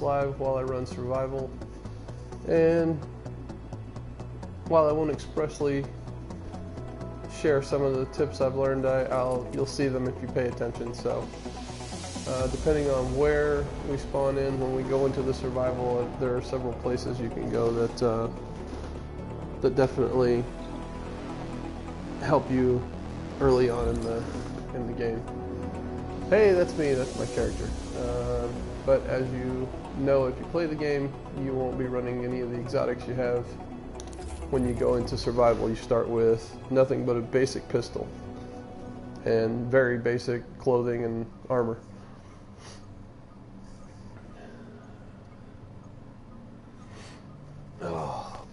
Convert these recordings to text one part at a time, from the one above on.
live while I run survival, and while I won't expressly share some of the tips I've learned, you'll see them if you pay attention. So depending on where we spawn in when we go into the survival, there are several places you can go that definitely help you early on in the game. Hey, that's me. That's my character. But as you know, if you play the game, you won't be running any of the exotics you have. When you go into survival, you start with nothing but a basic pistol and very basic clothing and armor. Oh.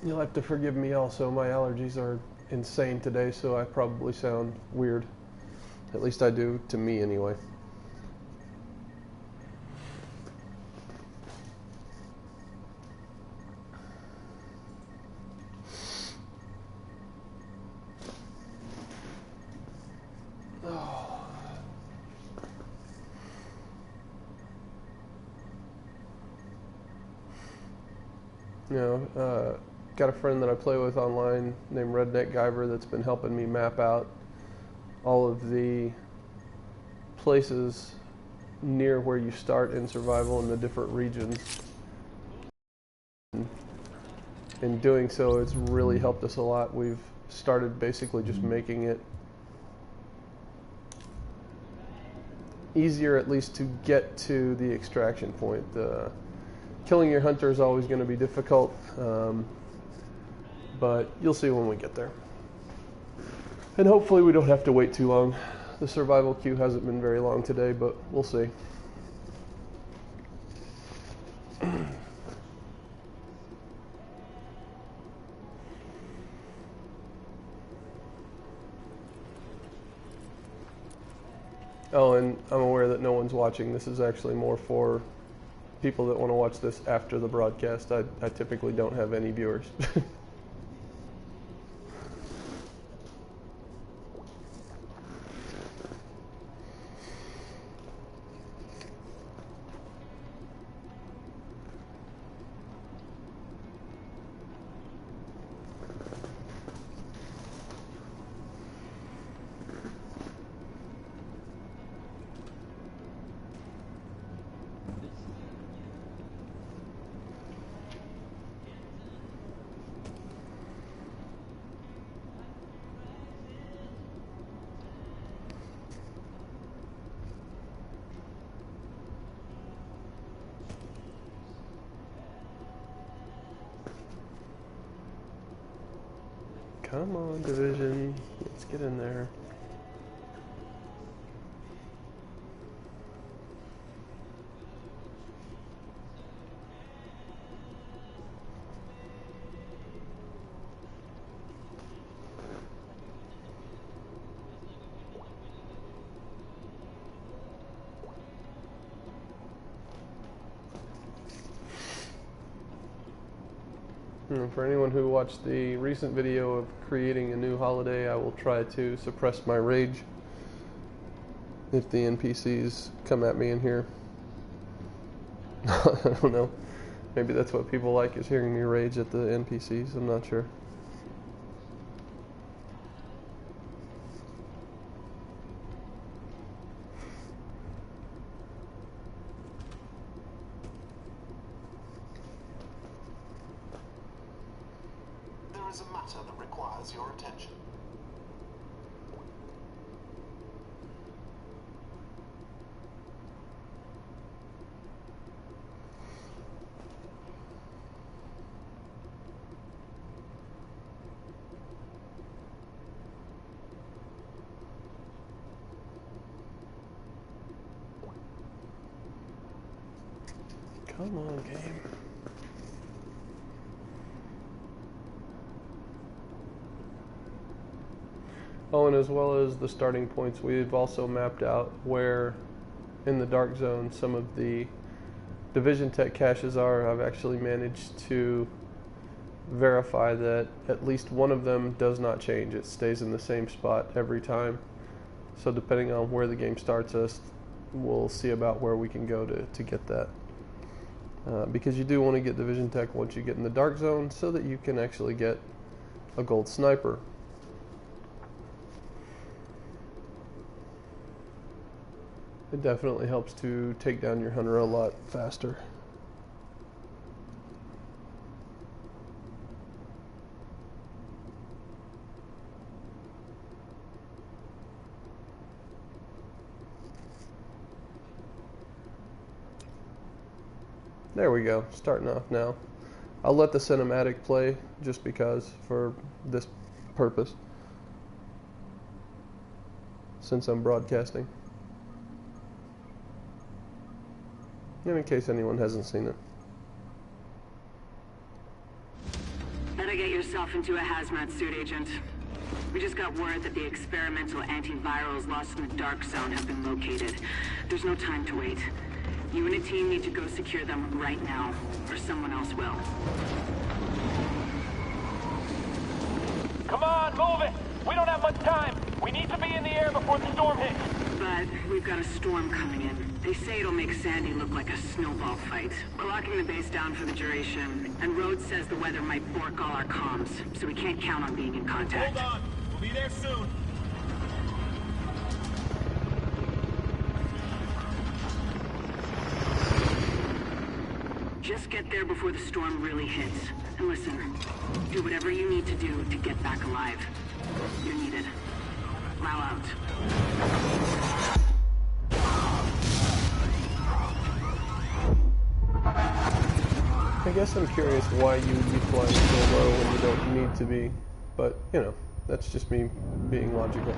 You'll have to forgive me also. My allergies are insane today, so I probably sound weird. At least I do, to me anyway. Got a friend that I play with online named Redneck Guyver that's been helping me map out all of the places near where you start in survival in the different regions. In doing so, it's really helped us a lot. We've started basically just making it easier, at least, to get to the extraction point. Killing your hunter is always going to be difficult, but you'll see when we get there. And hopefully we don't have to wait too long. The survival queue hasn't been very long today, but we'll see. Oh, and I'm aware that no one's watching. This is actually more for people that want to watch this after the broadcast. I typically don't have any viewers. Come on, Division. Let's get in there. For anyone who watched the recent video of creating a new holiday, I will try to suppress my rage if the NPCs come at me in here. I don't know. Maybe that's what people like, is hearing me rage at the NPCs. I'm not sure. There is a matter that requires your attention. Come on, game. Oh, and as well as the starting points, we've also mapped out where in the dark zone some of the Division Tech caches are. I've actually managed to verify that at least one of them does not change. It stays in the same spot every time. So depending on where the game starts us, we'll see about where we can go to get that. because you do want to get Division Tech once you get in the Dark Zone so that you can actually get a gold sniper. It definitely helps to take down your hunter a lot faster. There we go, starting off now. I'll let the cinematic play just because, for this purpose, since I'm broadcasting. In case anyone hasn't seen it. Better get yourself into a hazmat suit, Agent. We just got word that the experimental antivirals lost in the Dark Zone have been located. There's no time to wait. You and a team need to go secure them right now, or someone else will. Come on, move it! We don't have much time! We need to be in the air before the storm hits! But we've got a storm coming in. They say it'll make Sandy look like a snowball fight. We're locking the base down for the duration, and Rhodes says the weather might bork all our comms, so we can't count on being in contact. Hold on! We'll be there soon! Just get there before the storm really hits. And listen, do whatever you need to do to get back alive. You're needed. Lao out. I guess I'm curious why you would be flying so low when you don't need to be, but, you know, that's just me being logical.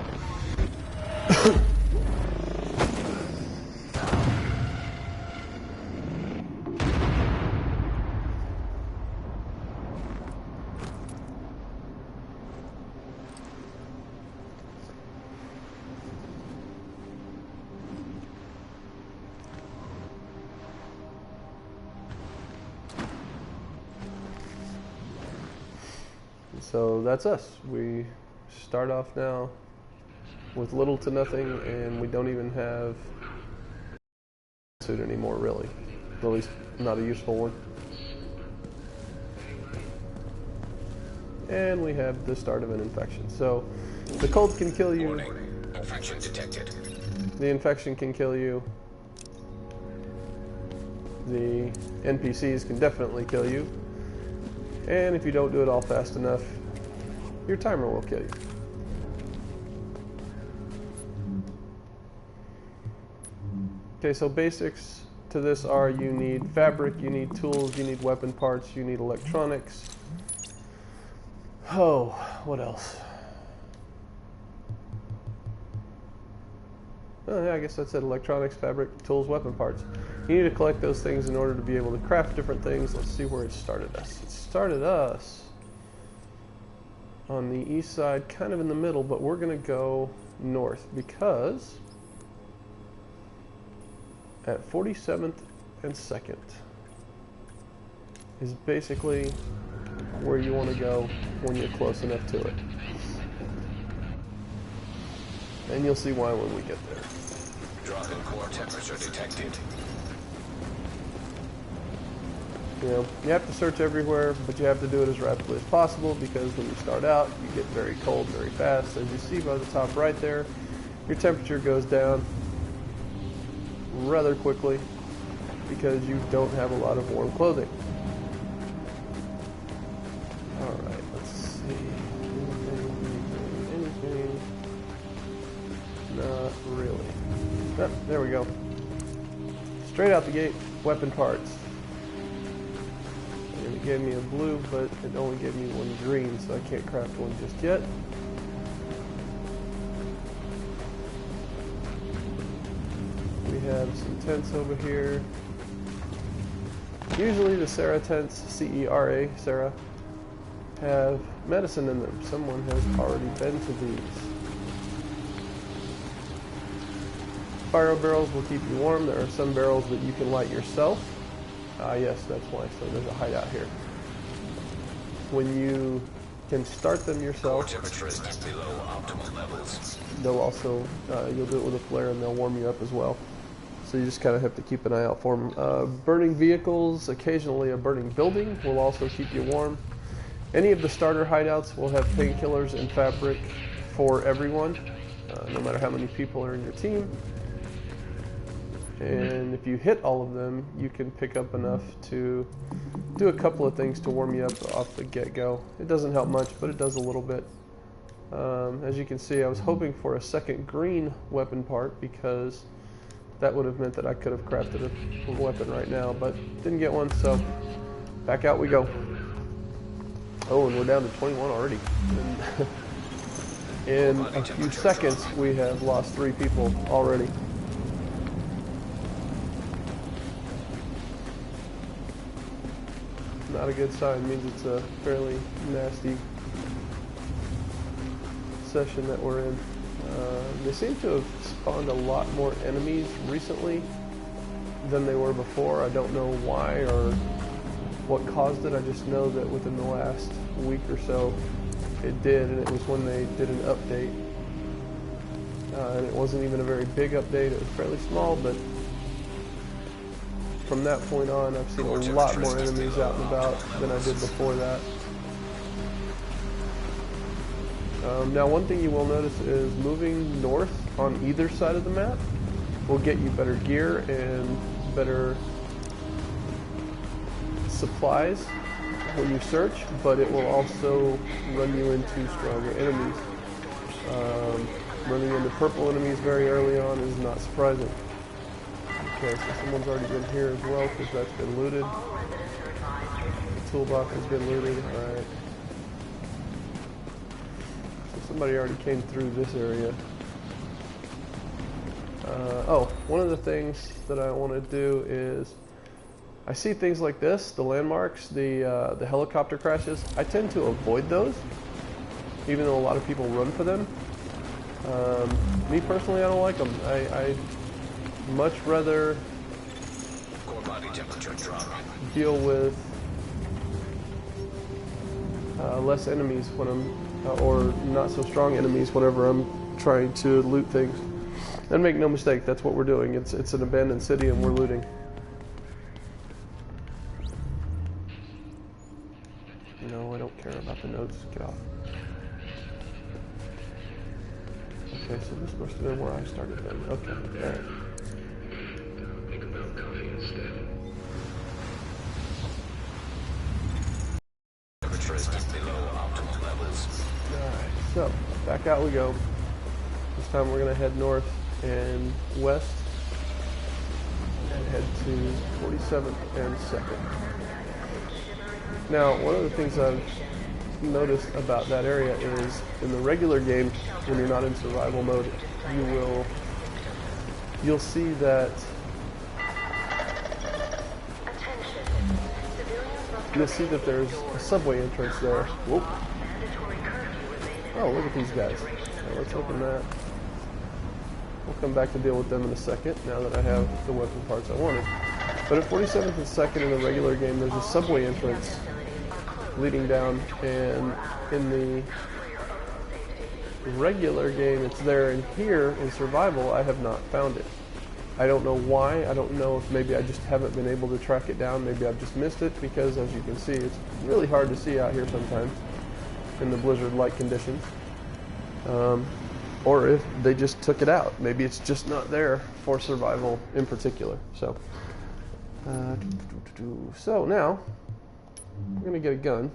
So that's us. We start off now with little to nothing, and we don't even have a suit anymore, really. At least not a useful one. And we have the start of an infection. So the cold can kill you. Warning. Infection detected. The infection can kill you. The NPCs can definitely kill you. And if you don't do it all fast enough, your timer will kill you. Okay, so basics to this are you need fabric, you need tools, you need weapon parts, you need electronics. Oh, what else? Oh, yeah, I guess that's it. Electronics, fabric, tools, weapon parts. You need to collect those things in order to be able to craft different things. Let's see where it started us. It started us on the east side, kind of in the middle, but we're going to go north because at 47th and 2nd is basically where you want to go when you're close enough to it. And you'll see why when we get there. Drop in core temperature detected. You know, you have to search everywhere, but you have to do it as rapidly as possible because when you start out, you get very cold very fast. As you see by the top right there, your temperature goes down rather quickly because you don't have a lot of warm clothing. Alright, let's see. Anything? Not really. Oh, there we go. Straight out the gate, weapon parts. And it gave me a blue, but it only gave me one green, so I can't craft one just yet. We have some tents over here. Usually the Cera tents, C-E-R-A, Cera, have medicine in them. Someone has already been to these. Fire barrels will keep you warm. There are some barrels that you can light yourself. Yes, that's why. So there's a hideout here. When you can start them yourself, Core temperature is below optimal levels. they'll also, you'll do it with a flare and they'll warm you up as well. So you just kind of have to keep an eye out for them. Burning vehicles, occasionally a burning building will also keep you warm. Any of the starter hideouts will have painkillers and fabric for everyone, no matter how many people are in your team. And if you hit all of them, you can pick up enough to do a couple of things to warm you up off the get-go. It doesn't help much, but it does a little bit. As you can see, I was hoping for a second green weapon part because that would have meant that I could have crafted a weapon right now, but didn't get one, so back out we go. Oh, and we're down to 21 already. In a few seconds, we have lost 3 people already. Not a good sign. It means it's a fairly nasty session that we're in. They seem to have spawned a lot more enemies recently than they were before. I don't know why or what caused it. I just know that within the last week or so it did, and it was when they did an update. And it wasn't even a very big update. It was fairly small, but from that point on, I've seen a lot more enemies out and about than I did before that. Now, one thing you will notice is moving north on either side of the map will get you better gear and better supplies when you search, but it will also run you into stronger enemies. Running into purple enemies very early on is not surprising. Okay, so someone's already been here as well because that's been looted. The toolbox has been looted. Alright. So somebody already came through this area. Oh, one of the things that I want to do is I see things like this, the landmarks, the helicopter crashes. I tend to avoid those, even though a lot of people run for them. Me personally, I don't like them. I much rather Core body temperature drop. deal with less enemies when I'm, or not so strong enemies whenever I'm trying to loot things. And make no mistake, that's what we're doing. It's an abandoned city and we're looting. No, I don't care about the notes. Get off. Okay, so this must have been where I started then. Okay, alright. Temperature is just below optimal levels. Alright, so back out we go. This time we're going to head north and west and head to 47th and 2nd. Now, one of the things I've noticed about that area is in the regular game, when you're not in survival mode, you'll see that there's a subway entrance there. Whoop. Oh, look at these guys. Okay, let's open that. We'll come back to deal with them in a second, now that I have the weapon parts I wanted. But at 47th and 2nd in the regular game, there's a subway entrance leading down, and in the regular game it's there, and here in survival I have not found it. I don't know why. I don't know if maybe I just haven't been able to track it down. Maybe I've just missed it, because as you can see, it's really hard to see out here sometimes in the blizzard-like conditions. Or if they just took it out. Maybe it's just not there for survival in particular. So, so now we're going to get a gun.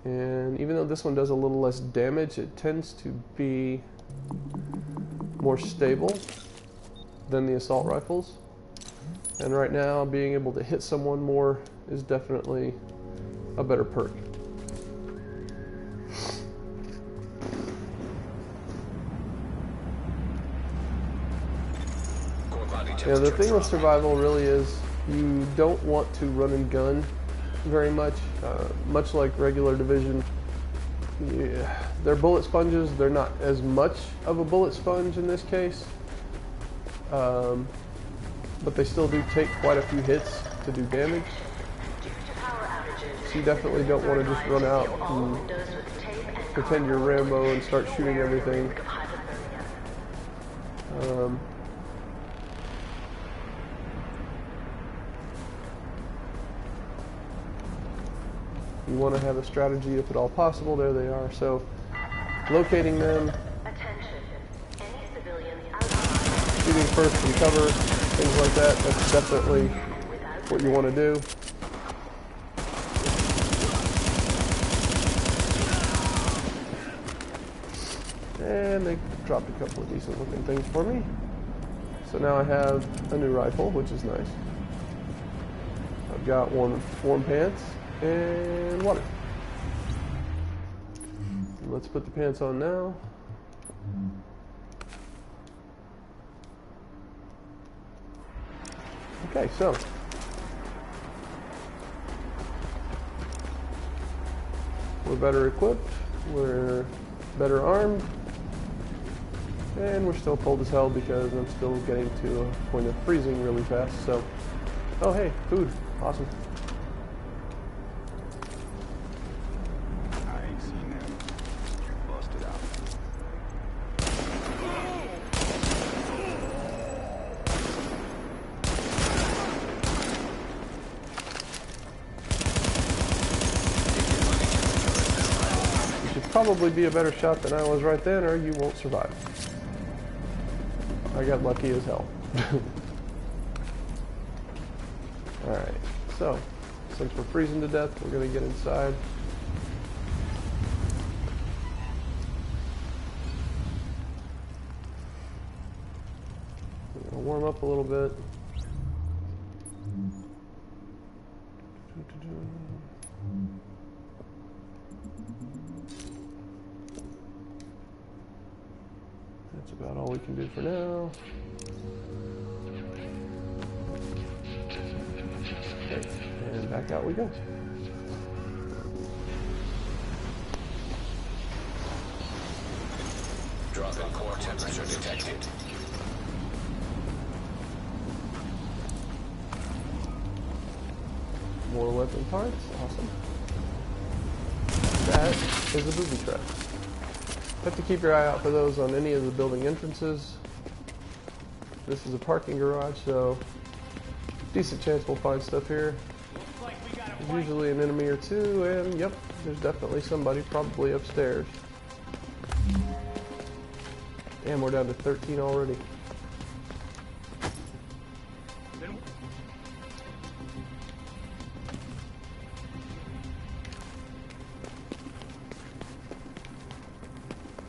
And even though this one does a little less damage, it tends to be more stable than the assault rifles. And right now, being able to hit someone more is definitely a better perk. Yeah, the thing with survival really is you don't want to run and gun very much. Much like regular Division, yeah, they're bullet sponges. They're not as much of a bullet sponge in this case, but they still do take quite a few hits to do damage. So you definitely don't want to just run out and pretend you're Rambo and start shooting everything. You want to have a strategy if at all possible. There they are. So locating them, shooting first from cover, things like that, that's definitely what you want to do. And they dropped a couple of decent looking things for me. So now I have a new rifle, which is nice. I've got one warm pants and water. Let's put the pants on now. Okay, so we're better equipped, we're better armed, and we're still cold as hell because I'm still getting to a point of freezing really fast. So, oh hey, food, awesome. I ain't seen them. Busted out. You should probably be a better shot than I was right then, or you won't survive. I got lucky as hell. Alright, so since we're freezing to death, we're going to get inside. We're going to warm up a little bit. That's about all we can do for now. Okay, and back out we go. Drop in core temperature detected. More weapon parts, awesome. That is a booby trap. Have to keep your eye out for those on any of the building entrances. This is a parking garage, so decent chance we'll find stuff here. There's usually an enemy or two, and yep, there's definitely somebody probably upstairs. Damn, we're down to 13 already.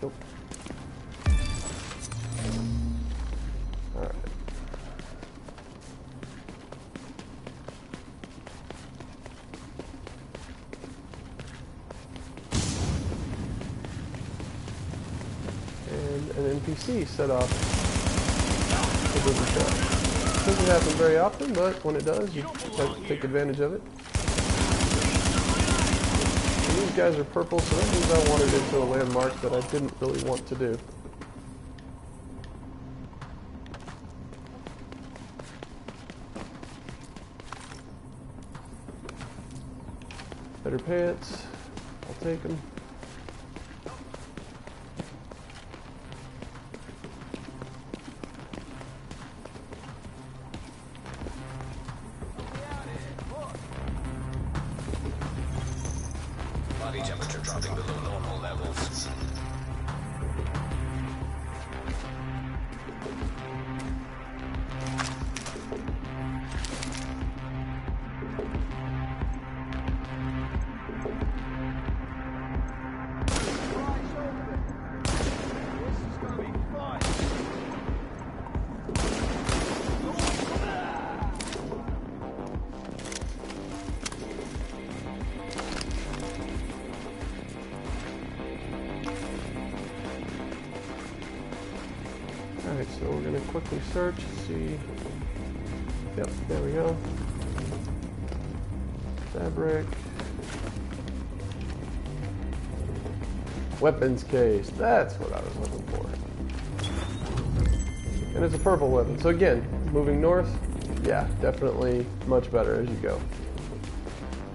Nope. Alright. And an NPC set off the booby trap. Doesn't happen very often, but when it does, you have to take advantage of it. And these guys are purple, so that means I wandered into a landmark that I didn't really want to do. Better pants. I'll take them. Body temperature dropping below normal levels. Alright, so we're going to quickly search, see. Yep, there we go. Fabric. Weapons case. That's what I was looking for. And it's a purple weapon. So again, moving north, yeah, definitely much better as you go.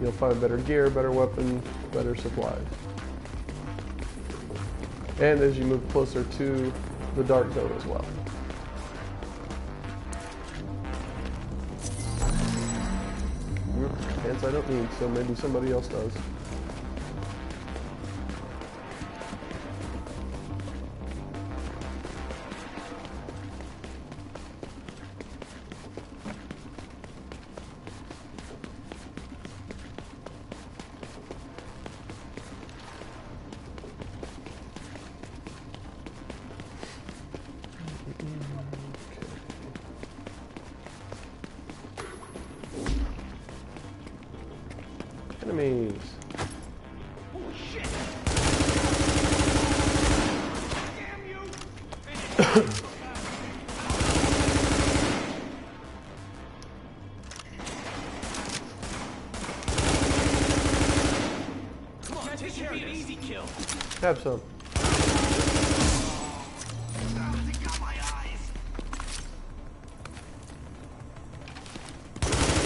You'll find better gear, better weapons, better supplies. And as you move closer to the dark zone as well. Pants I don't need, so maybe somebody else does. Enemies. Have some.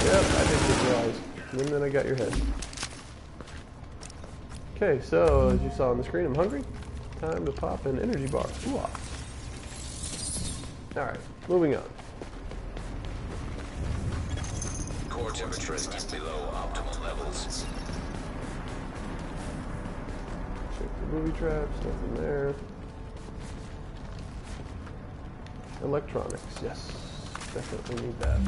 Yep, I did get your eyes. And then I got your head. Okay, so as you saw on the screen, I'm hungry. Time to pop an energy bar. Ooh-ah. Alright, moving on. Core temperature is below optimal levels. Check the booby traps, nothing there. Electronics, yes. Definitely need that.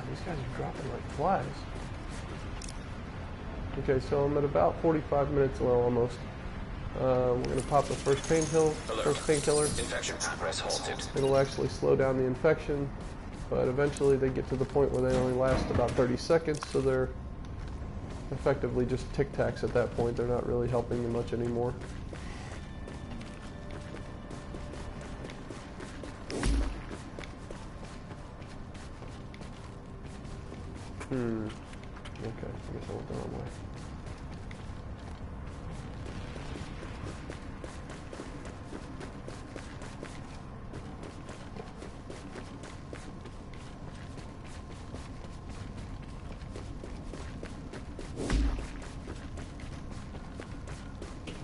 These guys are dropping like flies. Okay, so I'm at about 45 minutes low almost. We're going to pop the first painkiller. Infection progress halted. It'll actually slow down the infection, but eventually they get to the point where they only last about 30 seconds, so they're effectively just Tic Tacs at that point. They're not really helping you much anymore. Okay, I guess I went the wrong way.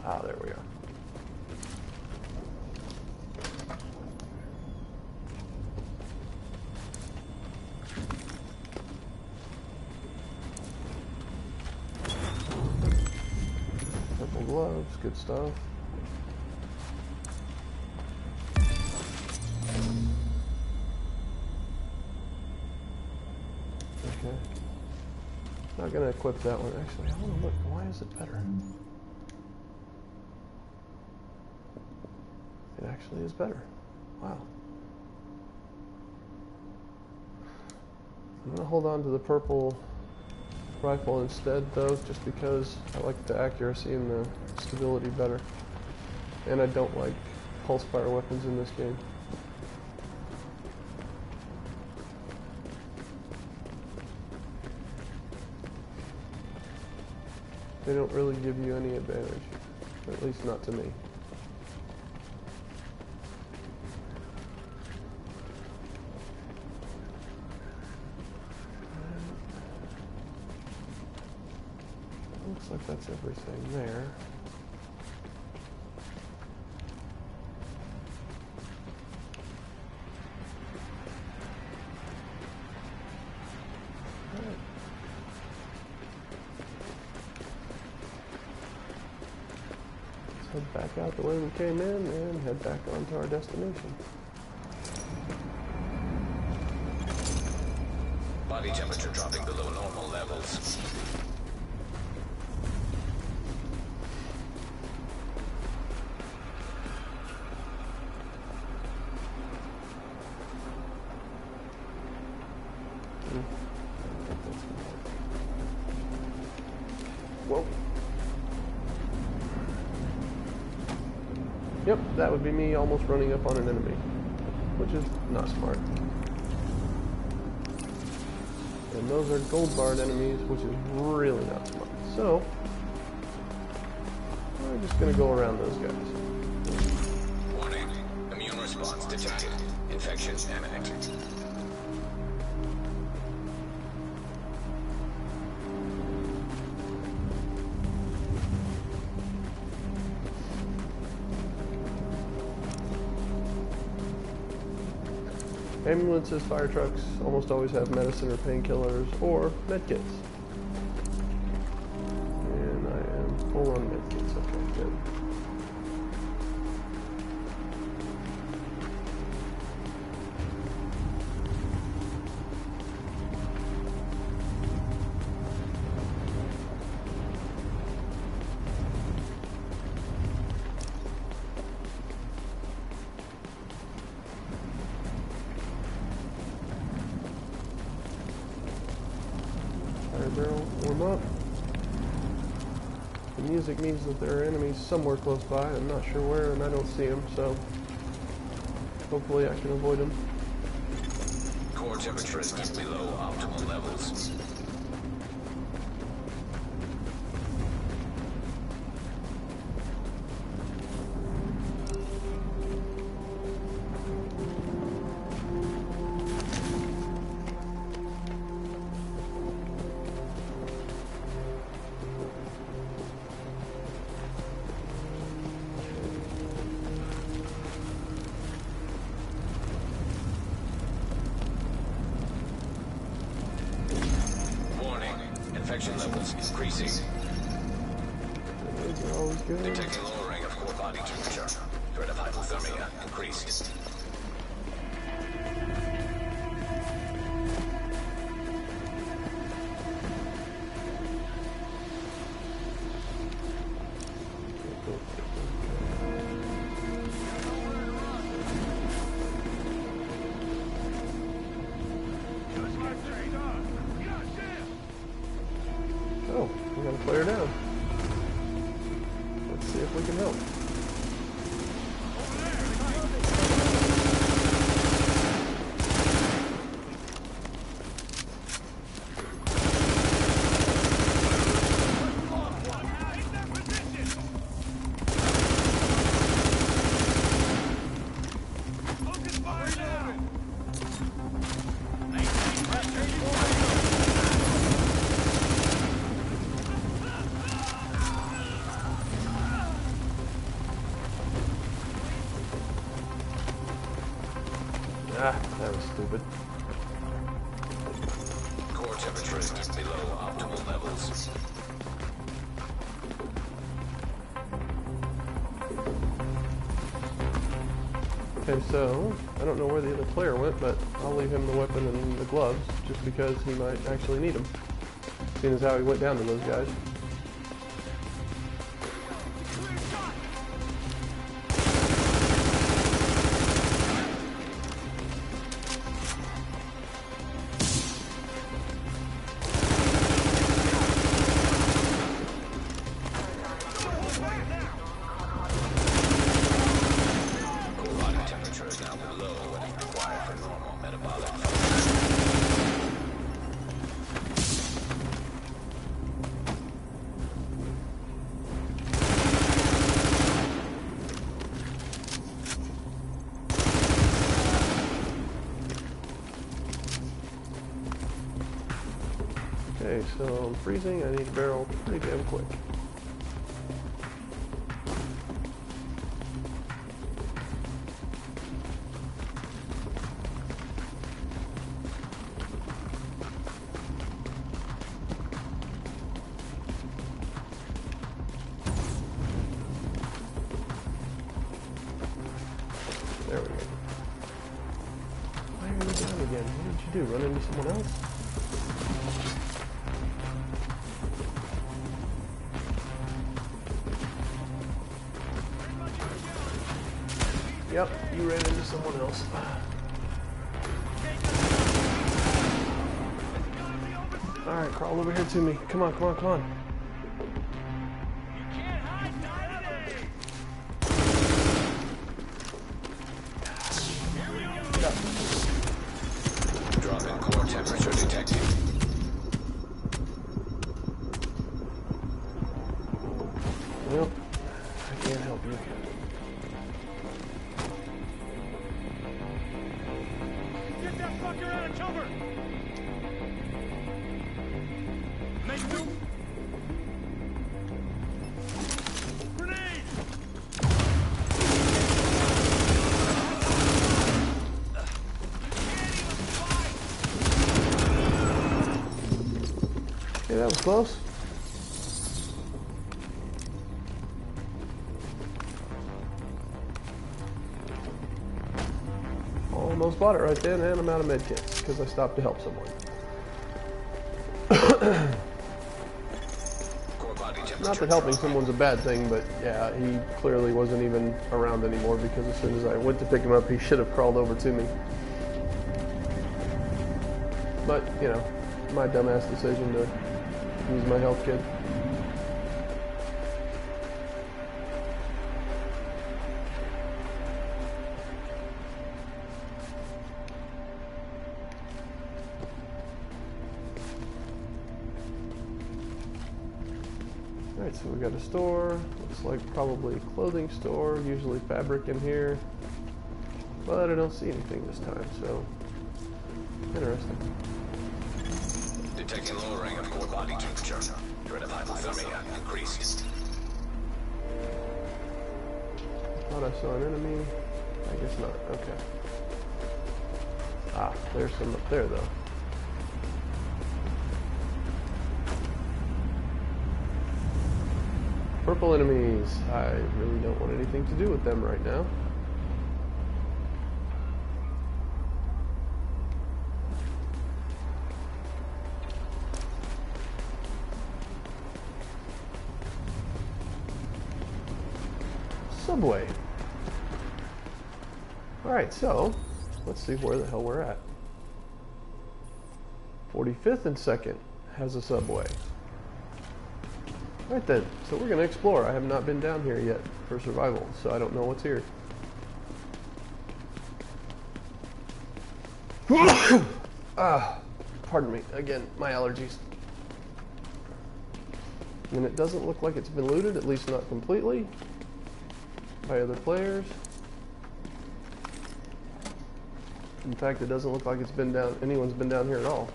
Ah, there we are. Purple gloves, good stuff. Okay. Not gonna equip that one. Actually, I wanna look. Why is it better? It actually is better. Wow. I'm gonna hold on to the purple rifle instead, though, just because I like the accuracy and the stability better. And I don't like pulse fire weapons in this game. They don't really give you any advantage, at least not to me. Looks like that's everything there. Alright. Let's head back out the way we came in and head back on to our destination. Body temperature dropping below normal levels. Whoa. Yep, that would be me almost running up on an enemy, which is not smart. And those are gold barred enemies, which is really not smart. So, we're just going to go around those guys. Warning. Immune response detected. Infection imminent. Ambulances, fire trucks almost always have medicine or painkillers or medkits. And I am full on medkits. Okay, good. Barrel, warm up. The music means that there are enemies somewhere close by. I'm not sure where, and I don't see them, so hopefully I can avoid them. Core temperature is just below optimal levels. Infection levels increasing. Those are always good. Detecting lowering of core body temperature. Threat of hypothermia increased. Oh, we got a player down. Let's see if we can help. Ah, that was stupid. Core temperature is just below optimal levels. Okay, so I don't know where the other player went, but I'll leave him the weapon and the gloves just because he might actually need them. Seeing as how he went down to those guys. Okay, so I'm freezing. I need a barrel pretty damn quick. There we go. Why are you down again? What did you do? Run into someone else? Yep, you ran into someone else. Alright, crawl over here to me. Come on, come on, come on. Drop in core temperature detected. Well, I can't help you. Get that fucker out of cover! Make move! Grenade! that was close. Almost bought it right then, and I'm out of medkits because I stopped to help someone. Not that helping someone's a bad thing, but yeah, he clearly wasn't even around anymore because as soon as I went to pick him up, he should have crawled over to me. But, you know, my dumbass decision to use my health kit. Alright, so we got a store. Looks like probably a clothing store, usually fabric in here. But I don't see anything this time, so interesting. Detecting lowering of core body temperature. Threat of hypothermia increased. Thought I saw an enemy. I guess not. Okay. Ah, there's some up there though. Purple enemies. I really don't want anything to do with them right now. Subway. Alright, so let's see where the hell we're at. 45th and 2nd has a subway. Right then, so we're going to explore. I have not been down here yet for survival, so I don't know what's here. Pardon me, again, my allergies. And it doesn't look like it's been looted, at least not completely, by other players. In fact, it doesn't look like it's been down, anyone's been down here at all.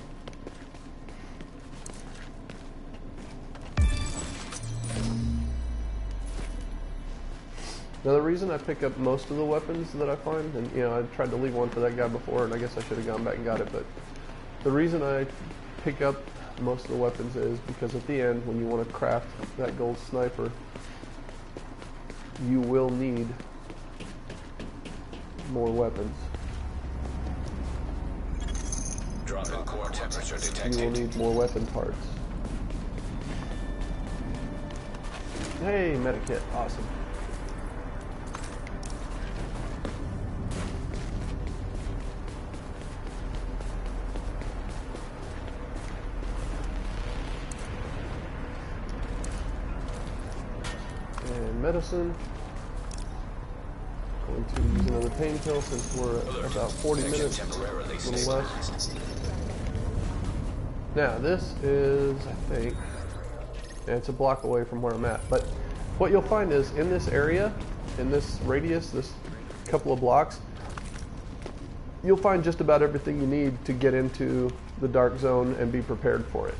Now the reason I pick up most of the weapons that I find, and you know, I tried to leave one for that guy before, and I guess I should have gone back and got it, but the reason I pick up most of the weapons is because at the end, when you want to craft that gold sniper, you will need more weapons. Drop in core temperature detected. You will need more weapon parts. Hey, medikit, awesome. And medicine. Going to use another pain pill since we're at about 40 minutes, a little less. Now this is, I think, yeah, it's a block away from where I'm at, but what you'll find is in this area, in this radius, this couple of blocks, you'll find just about everything you need to get into the dark zone and be prepared for it.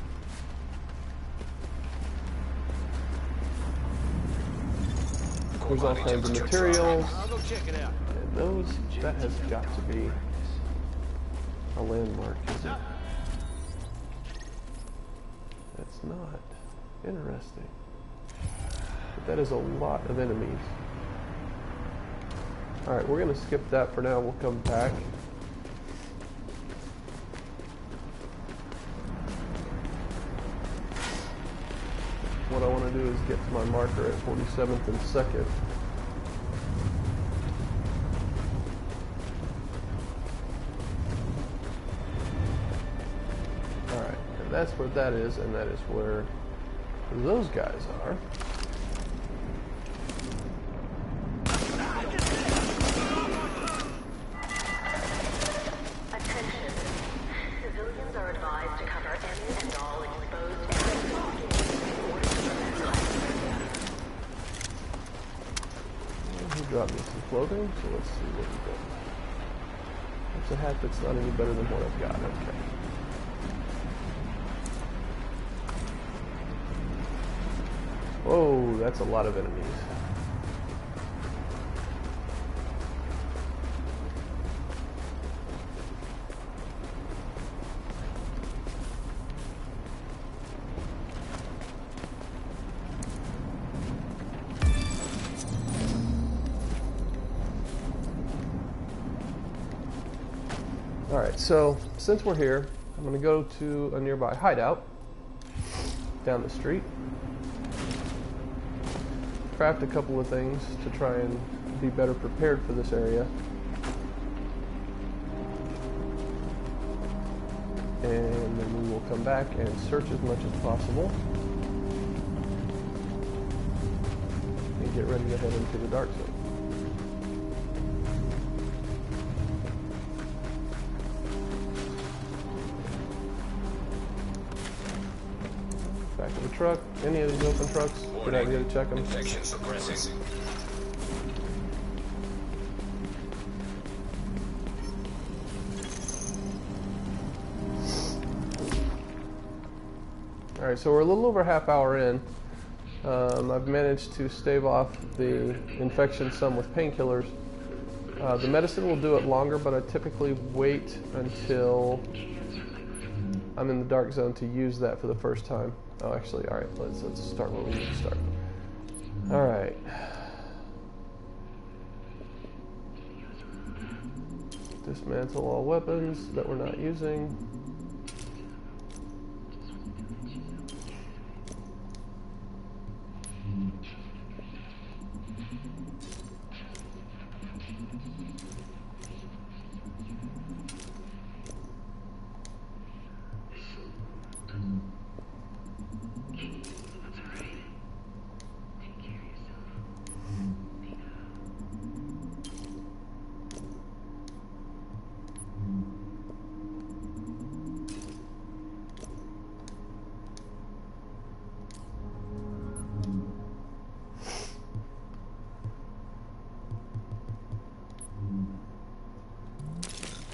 There's all kinds of materials, and those, that has got to be a landmark, isn't it? That's not. Interesting. But that is a lot of enemies. Alright, we're going to skip that for now. We'll come back. What I want to do is get to my marker at 47th and 2nd. Alright, and that's where that is, and that is where those guys are. Attention. Civilians are advised to cover any and all exposed He dropped me some clothing, so let's see what we got. It's a hat that's not any better than what I've got. Okay. Whoa, that's a lot of enemies. Alright, so since we're here, I'm going to go to a nearby hideout down the street. Craft a couple of things to try and be better prepared for this area. And then we will come back and search as much as possible. And get ready to head into the dark zone. Back of the truck. Any of these open trucks, good idea to check them. Infection progressing. Alright, so we're a little over a half hour in. I've managed to stave off the infection some with painkillers. The medicine will do it longer, but I typically wait until I'm in the dark zone to use that for the first time. Oh, actually, alright, let's start where we need to start. Alright. Dismantle all weapons that we're not using.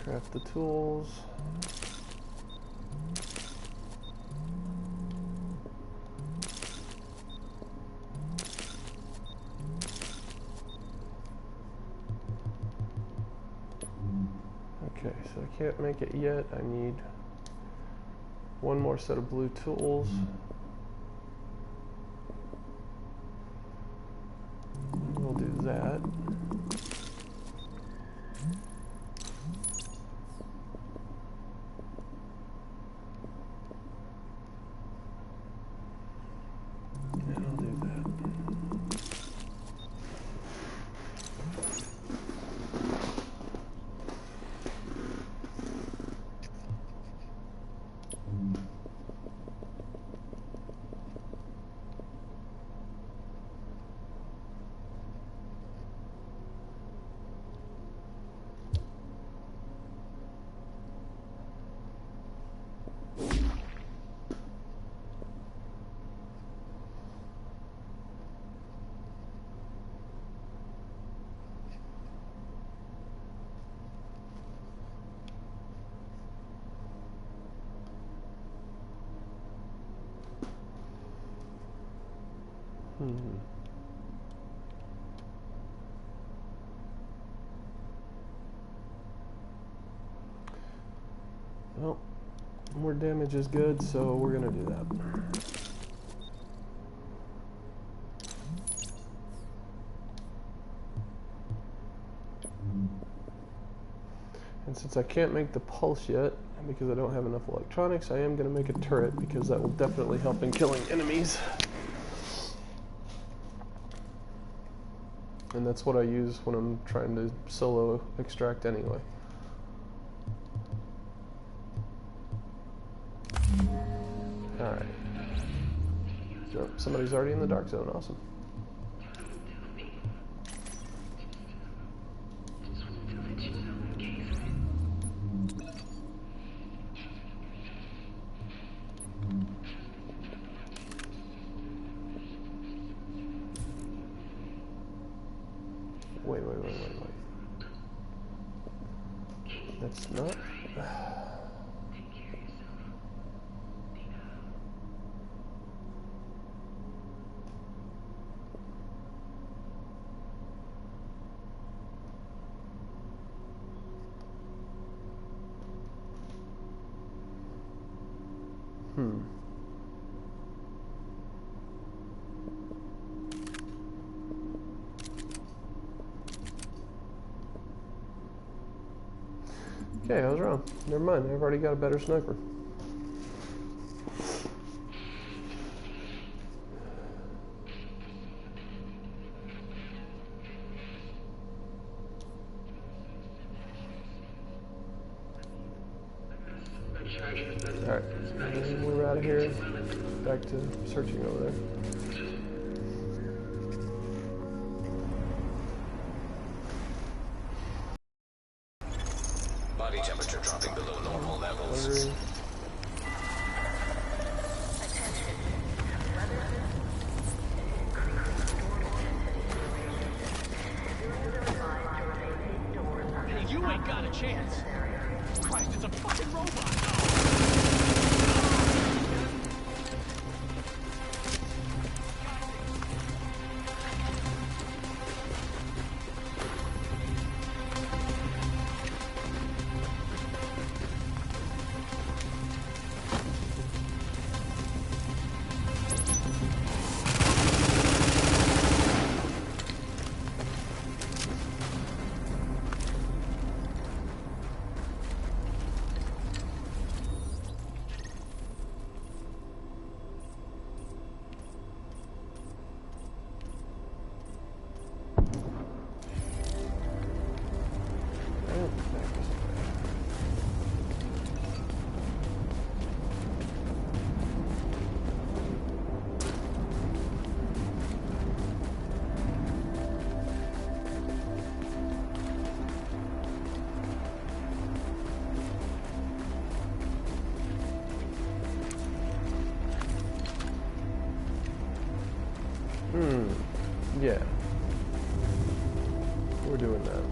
Craft the tools. Okay, so I can't make it yet. I need one more set of blue tools. We'll do that. And I'll do that. Well, more damage is good, so we're gonna do that. And since I can't make the pulse yet, because I don't have enough electronics, I am gonna make a turret, because that will definitely help in killing enemies. And that's what I use when I'm trying to solo extract anyway. Alright. So, somebody's already in the dark zone, awesome. Wait. That's not... Okay, I was wrong. Never mind. I've already got a better sniper. Alright, and we're out of here. Back to searching over there. Body temperature dropping below normal levels. Wondering. Hey, you ain't got a chance. Christ, it's a fucking robot. Yeah. We're doing that.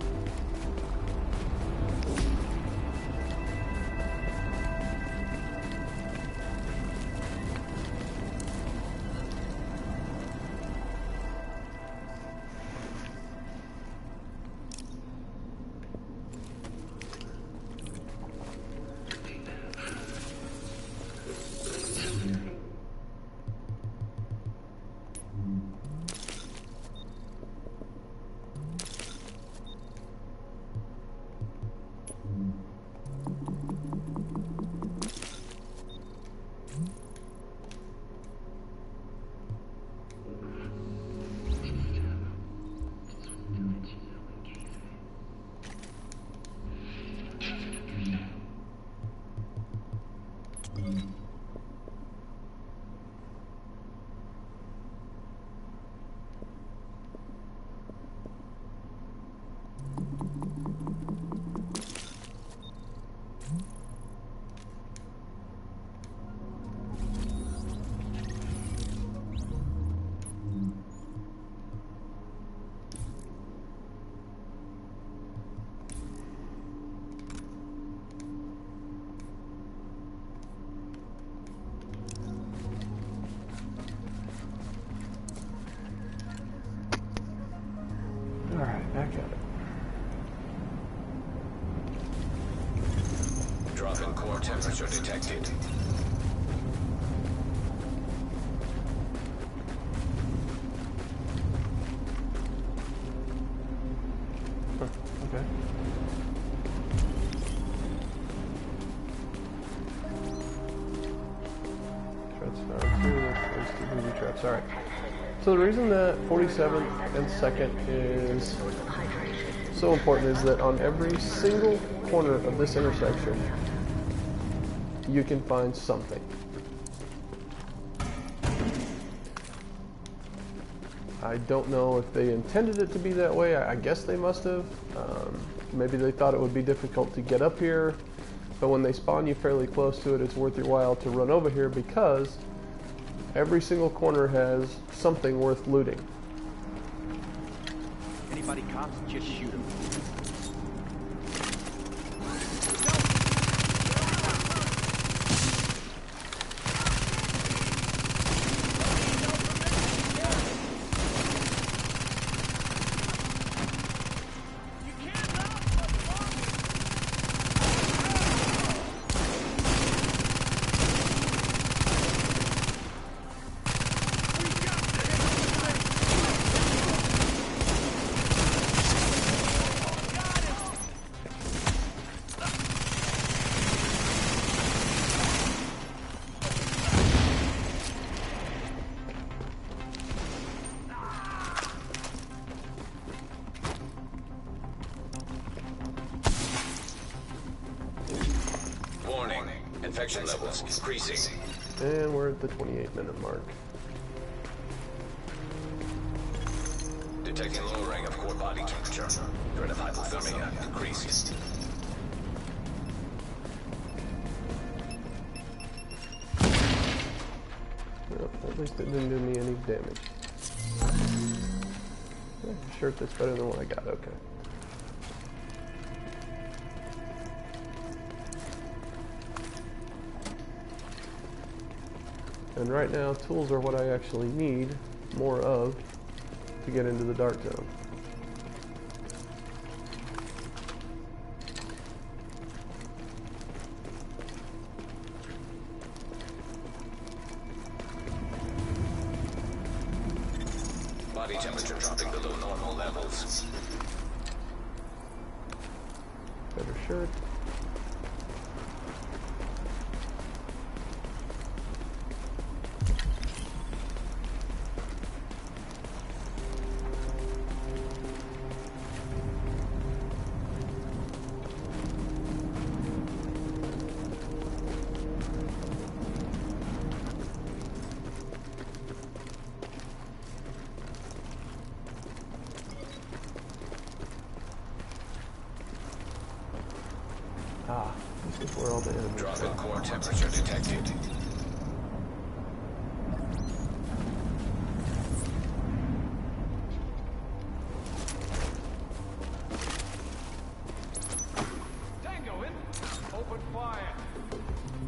Alright, back at it. Drop in core temperature detected. Okay. Threats found too. There's two booby traps. Alright. So the reason that 47th and 2nd is so important is that on every single corner of this intersection, you can find something. I don't know if they intended it to be that way. I guess they must have. Maybe they thought it would be difficult to get up here, but when they spawn you fairly close to it, it's worth your while to run over here because every single corner has something worth looting. Anybody cops, just shoot them. Infection levels increasing. And we're at the 28-minute mark. Detecting lowering of core body temperature. Threat of hypothermia increased. Well, at least it didn't do me any damage. Yeah, shirt that's better than what I got, okay. And right now, tools are what I actually need more of to get into the dark zone. Body temperature dropping below normal levels. Better shirt. Ah, this is where all the enemies Drop are. in core temperature detected. Tango in. Open fire.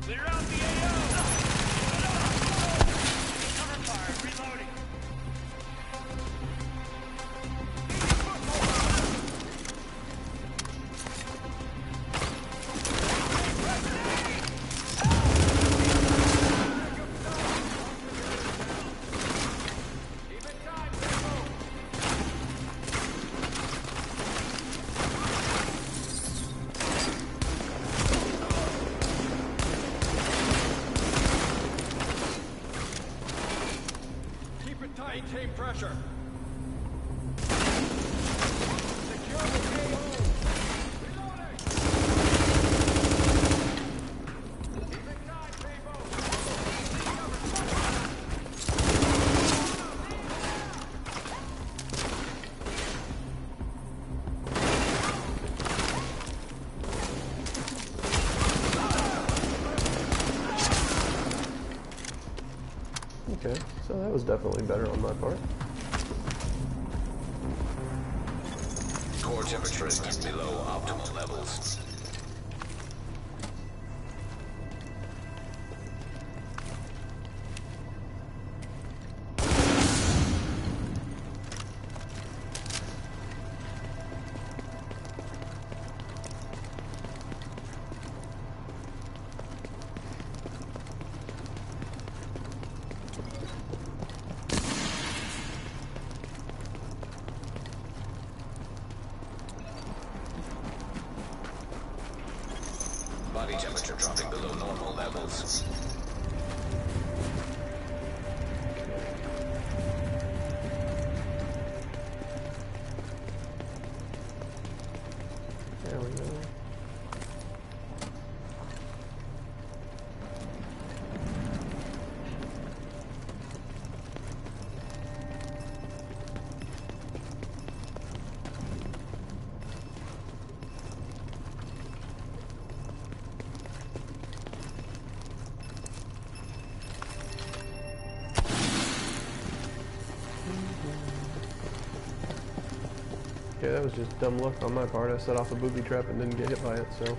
Clear out the AO. Cover fire. Reloading. Keep it tight, Tango. Keep it tight, team pressure. Secure the AO. Reloading. Keep it tight, people. Okay, so that was definitely better on my part. Core temperature is below optimal levels. Body temperature dropping below normal levels. There we go. Okay, that was just dumb luck on my part. I set off a booby trap and didn't get hit by it, so.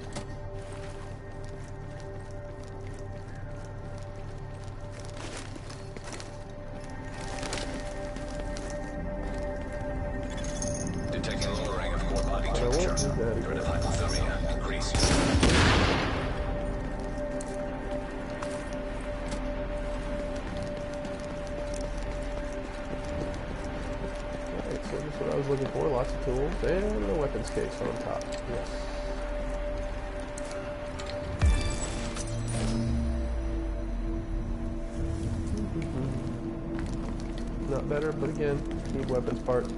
Detecting lowering of core body But I won't temperature. do that Threat of again. hypothermia increasing. Alright, so that's what I was looking for. Lots of tools and a weapons case on top. Yes. Not better, but again, need weapons parts.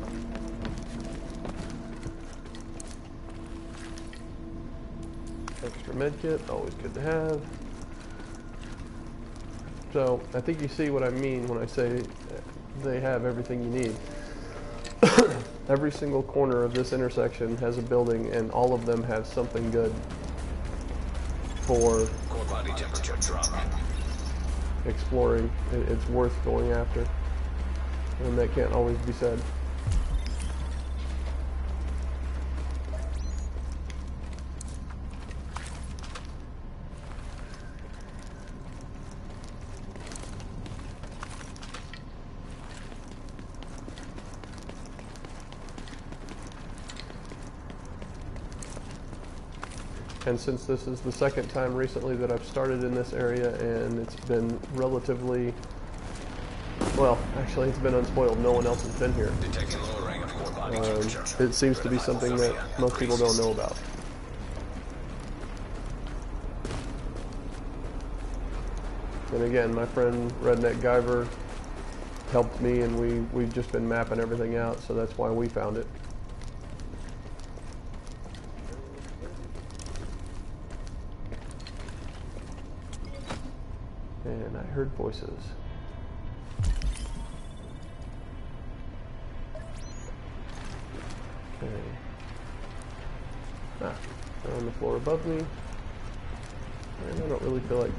Extra med kit, always good to have. So I think you see what I mean when I say they have everything you need. Every single corner of this intersection has a building, and all of them have something good for Core body temperature dropping. exploring. It's worth going after, and that can't always be said. And since this is the second time recently that I've started in this area, and it's been relatively, well, actually it's been unspoiled. No one else has been here. Detecting lowering of core body temperature. It seems to be something that most people don't know about. And again, my friend Redneck Guyver helped me, and we've just been mapping everything out, so that's why we found it. And I heard voices. Okay. They're on the floor above me. And I don't really feel like...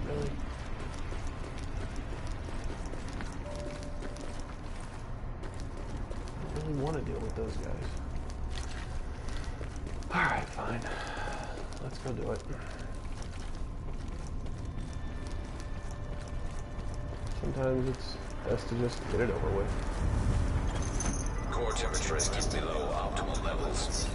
really? I don't really want to deal with those guys. Alright, fine. Let's go do it. Sometimes it's best to just get it over with. Core temperature is below optimal levels.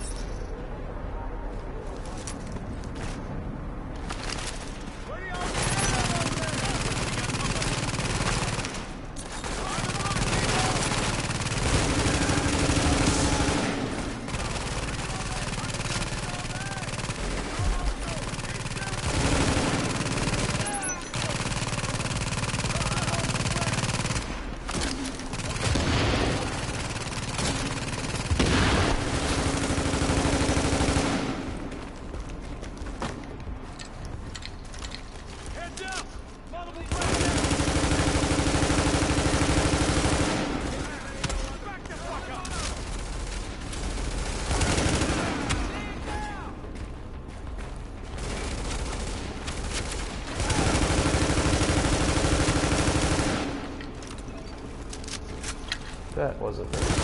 That wasn't very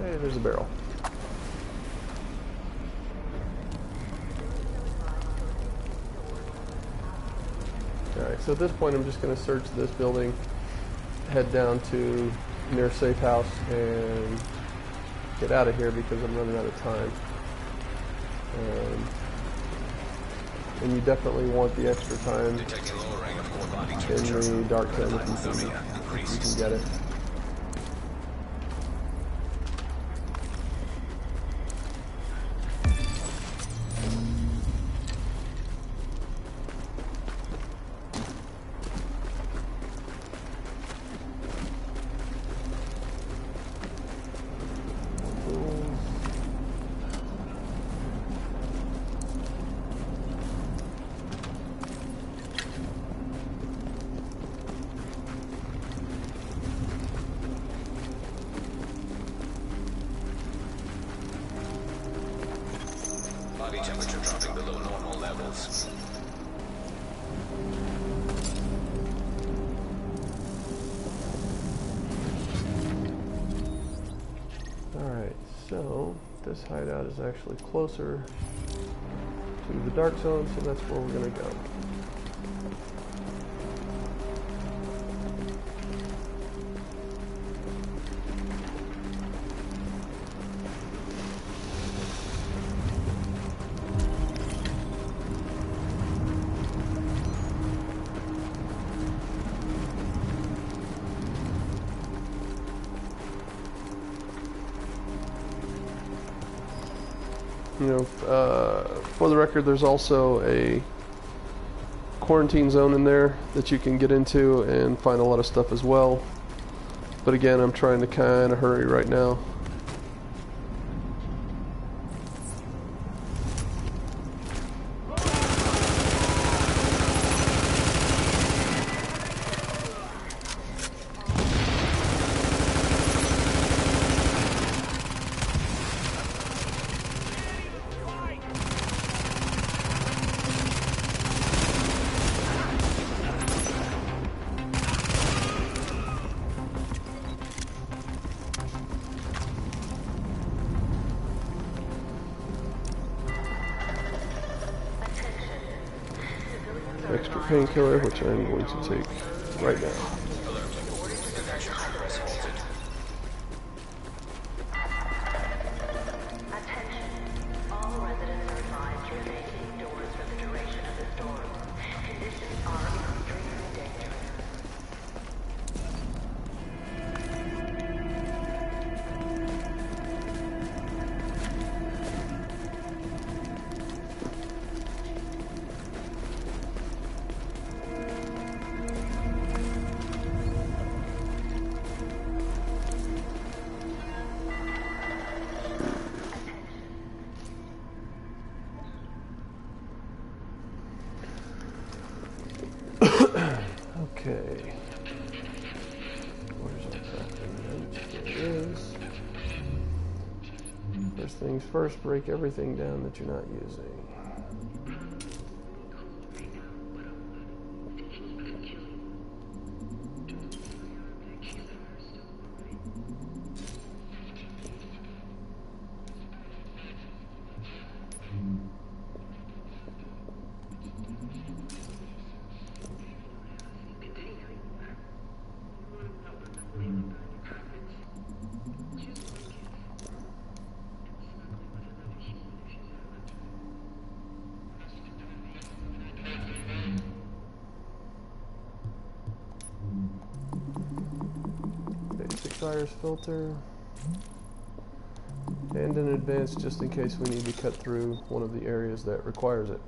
Hey, there's a barrel. Alright, so at this point I'm just going to search this building, head down to near safe house, and get out of here because I'm running out of time. And you definitely want the extra time in the dark zone if you can get it. Body temperature dropping below normal levels. Alright, so this hideout is actually closer to the dark zone, so that's where we're going to go. You know, for the record, there's also a quarantine zone in there that you can get into and find a lot of stuff as well. But again, I'm trying to kind of hurry right now. Extra painkiller, which I'm going to take right now. Okay. Where's our crafting bench? There it is. First things first, break everything down that you're not using. Virus filter, and in advance just in case we need to cut through one of the areas that requires it.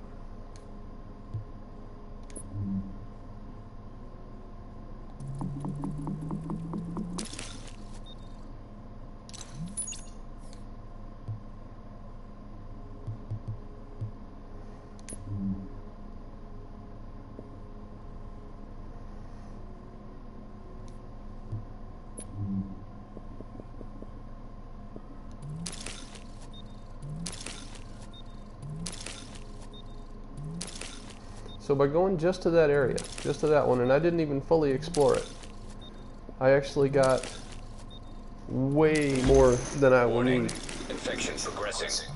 So by going just to that area, just to that one, and I didn't even fully explore it, I actually got way more than I will need. Infection progressing.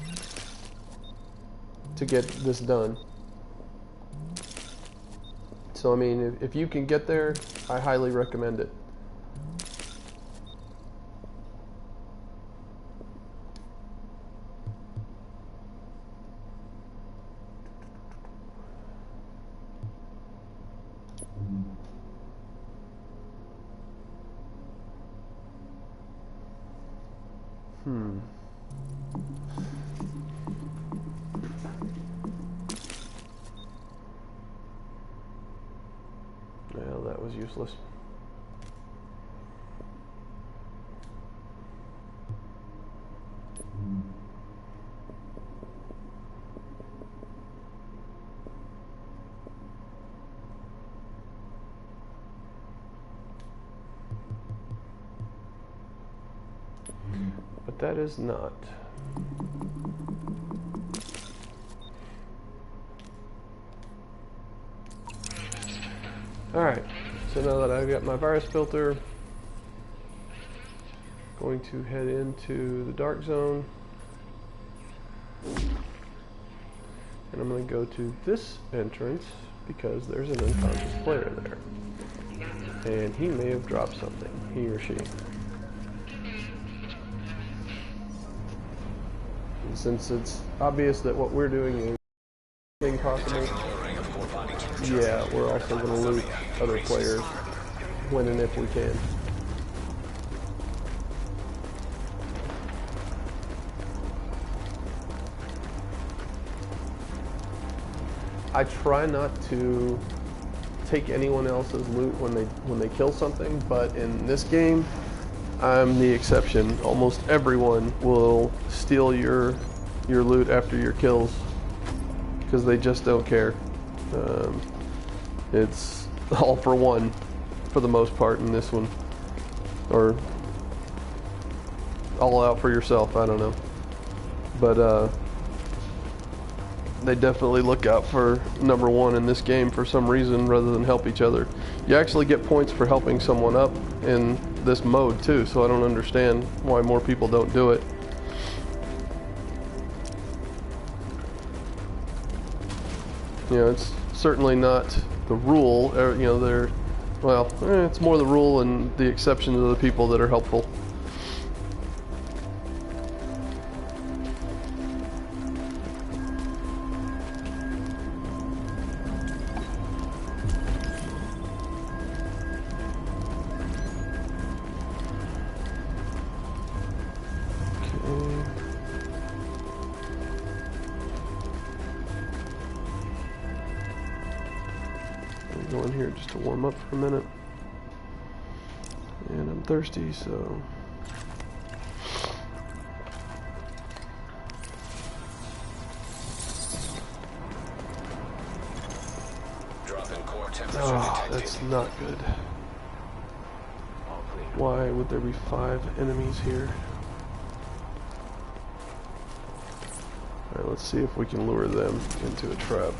To get this done. So I mean, if you can get there, I highly recommend it. Well, that was useless. But that is not. Alright, so now that I've got my virus filter, going to head into the dark zone, and I'm going to go to this entrance because there's an unconscious player there, and he may have dropped something, he or she. And since it's obvious that what we're doing is anything possible, yeah, we're also going to loot other players when and if we can. I try not to take anyone else's loot when they kill something, but in this game, I'm the exception. Almost everyone will steal your loot after your kills because they just don't care. It's all for one for the most part in this one, or all out for yourself, I don't know, but they definitely look out for number one in this game for some reason rather than help each other. You actually get points for helping someone up in this mode too, so I don't understand why more people don't do it. You know, it's certainly not the rule, you know, it's more the rule and the exception to the people that are helpful. Go in here just to warm up for a minute, and I'm thirsty, so Dropping core temperature detected. That's not good. Why would there be 5 enemies here? Alright, let's see if we can lure them into a trap.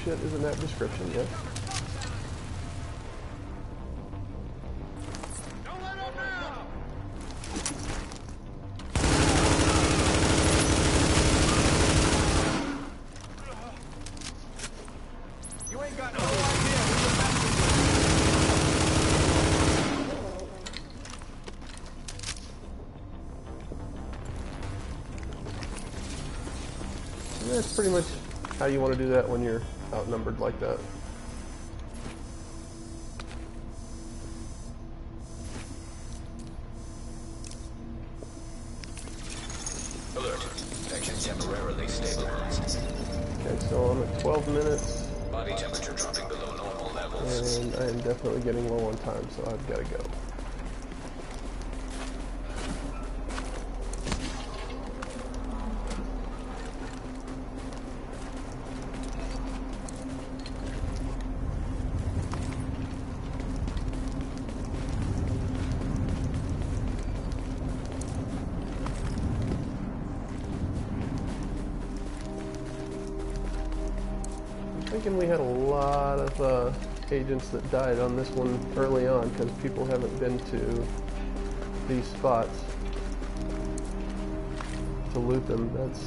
Shit, isn't that description yet? Don't let up now! You ain't got no idea who you're messing with. That's pretty much how you want to do that when you're outnumbered like that. Alert. Infection temporarily stabilized. Okay, so I'm at 12 minutes. Body temperature dropping below normal levels. And I am definitely getting low on time, so I've got to go. Thinking we had a lot of agents that died on this one early on because people haven't been to these spots to loot them. That's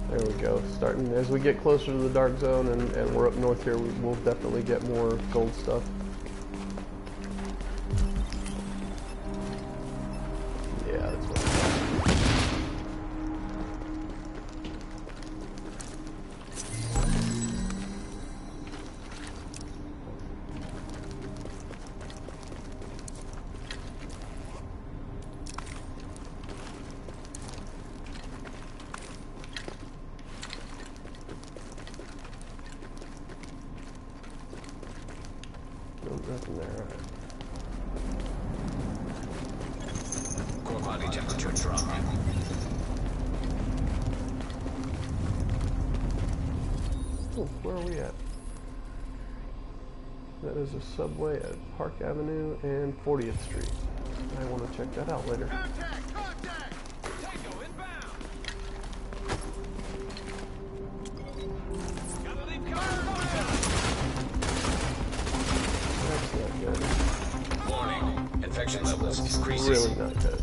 there we go. Starting as we get closer to the dark zone and we're up north here, we'll definitely get more gold stuff. Nothing there, right. Core body temperature dropping. Oh, where are we at? That is a subway at Park Avenue and 40th Street. I want to check that out later. Contact! Contact! Tango inbound! Gotta leave cover! That's not good. Warning. Infection levels increasing. Really not good.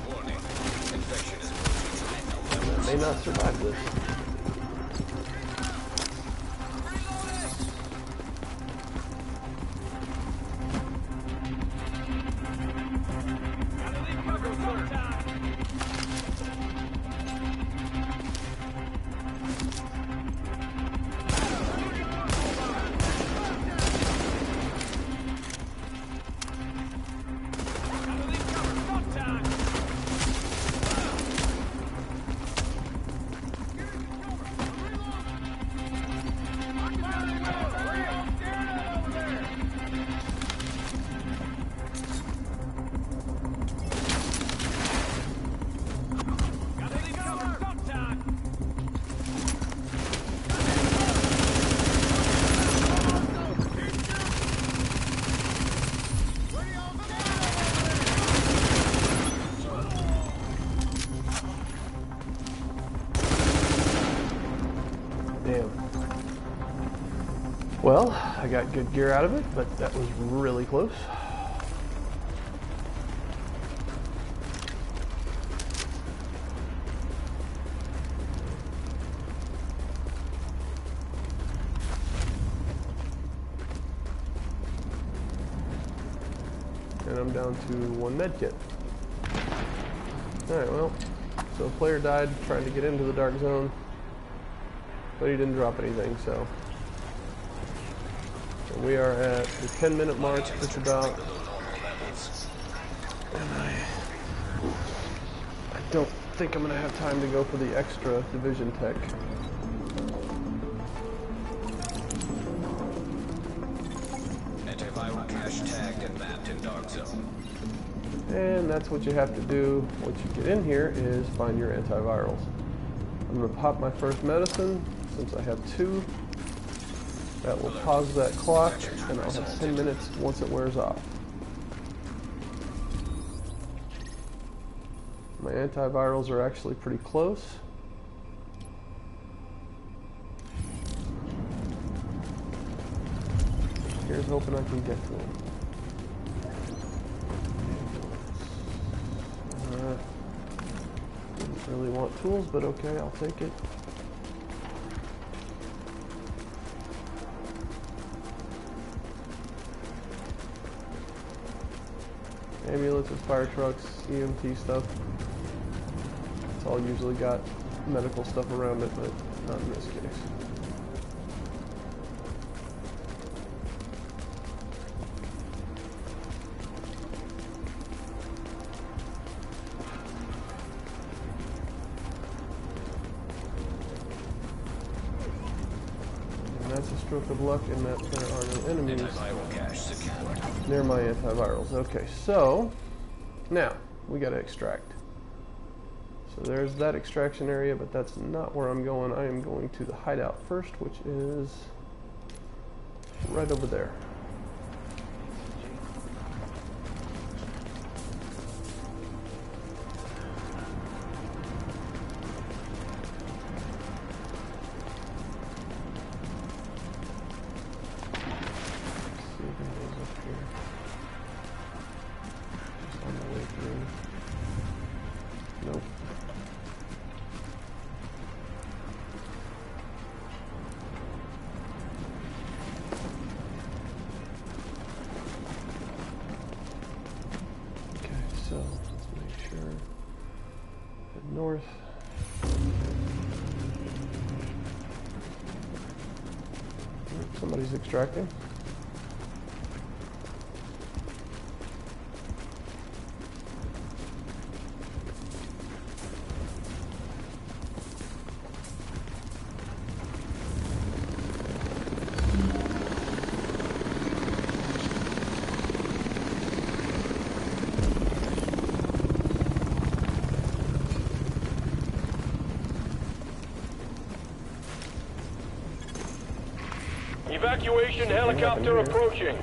Warning. Infection is approaching high levels. May not survive this. Gotta leave cover sometime! Gotta leave cover sometime! Gotta leave cover sometime! Damn. Well, I got good gear out of it, but that was really close. And I'm down to 1 med kit. Alright, well, so a player died trying to get into the dark zone, but he didn't drop anything, so. And we are at the 10-minute mark, just about. And I don't think I'm going to have time to go for the extra division tech. Antiviral cache tagged and mapped in dark zone. And that's what you have to do once you get in here, is find your antivirals. I'm going to pop my first medicine, since I have 2. That will pause that clock, and I'll have 10 minutes once it wears off. My antivirals are actually pretty close. Here's hoping I can get to them. Didn't really want tools, but okay, I'll take it. Ambulances, fire trucks, EMT stuff. It's all usually got medical stuff around it, but not in this case. And that's a stroke of luck in that there are no enemies Antiviral cache secured. near my antivirals. Okay, so now we gotta extract. So there's that extraction area, but that's not where I'm going. I am going to the hideout first, which is right over there. See if anything's up here. Just on the way through. Nope. Okay, so let's make sure. Head north. Somebody's extracting. Evacuation helicopter here. approaching.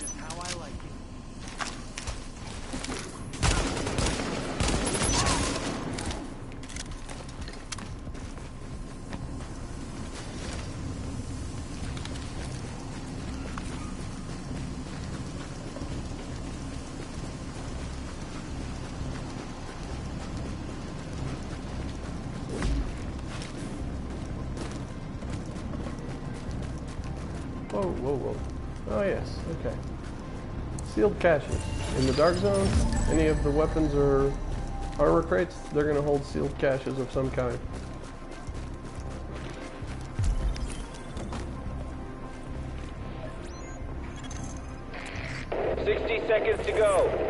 Just how I like it. Whoa, whoa, whoa. Oh yes, okay. Sealed caches. In the Dark Zone, any of the weapons or armor crates, they're going to hold sealed caches of some kind. Seconds to go.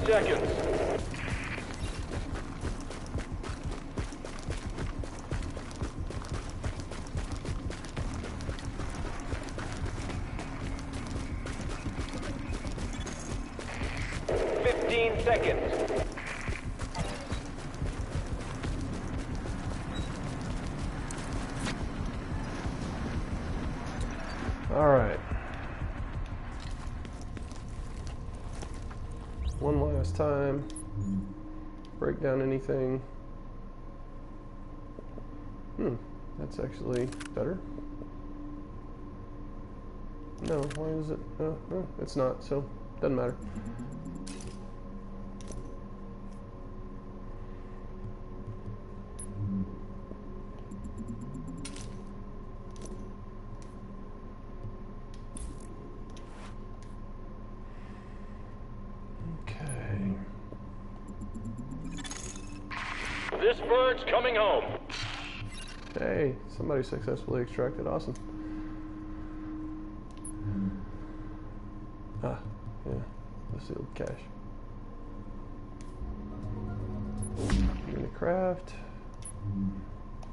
Seconds. Seconds. All right. One last time. Break down anything. That's actually better. No, why is it? No, it's not, so doesn't matter. This bird's coming home. Hey, somebody successfully extracted. Awesome. Ah, yeah, the sealed cache. Unit craft.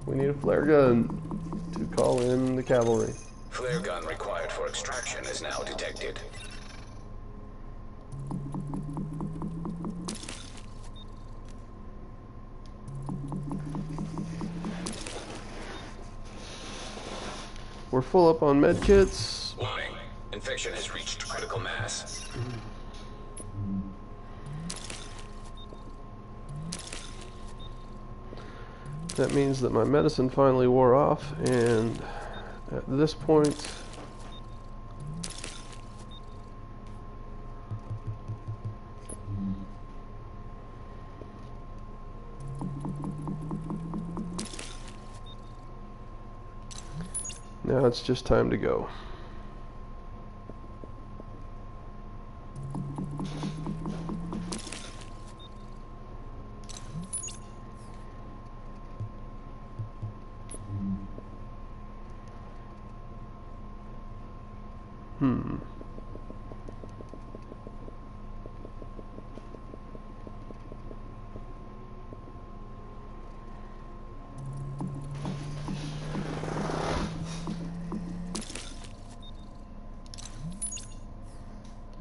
We need a flare gun to call in the cavalry. Flare gun required for extraction is now detected. We're full up on med kits. Warning. Infection has reached critical mass. That means that my medicine finally wore off, and at this point now it's just time to go.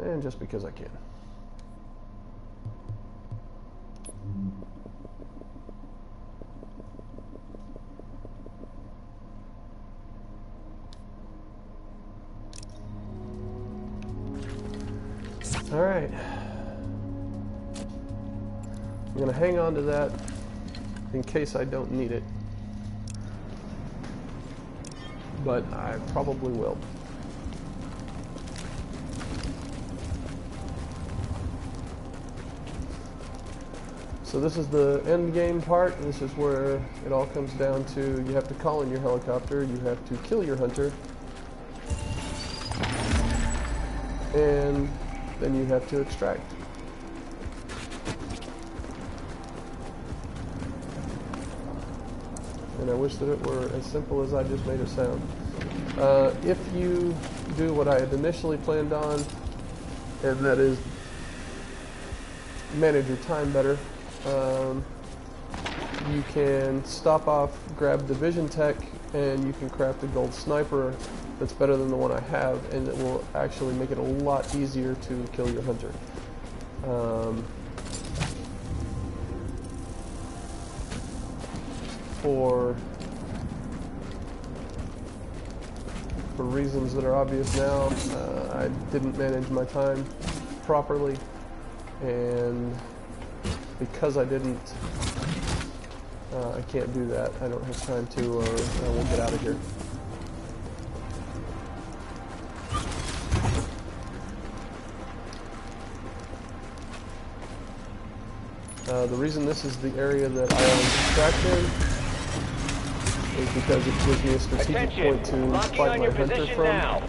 And just because I can. All right. I'm going to hang on to that in case I don't need it. But I probably will. So this is the end game part. This is where it all comes down to you have to call in your helicopter, you have to kill your hunter, and then you have to extract. And I wish that it were as simple as I just made it sound. If you do what I had initially planned on, and that is manage your time better, you can stop off, grab the vision tech, and you can craft a gold sniper that's better than the one I have, and it will actually make it a lot easier to kill your hunter. For reasons that are obvious now, I didn't manage my time properly, and because I didn't, I can't do that. I don't have time to, or I won't get out of here. The reason this is the area that I always extract in is because it gives me a strategic point to fight my hunter from. Now.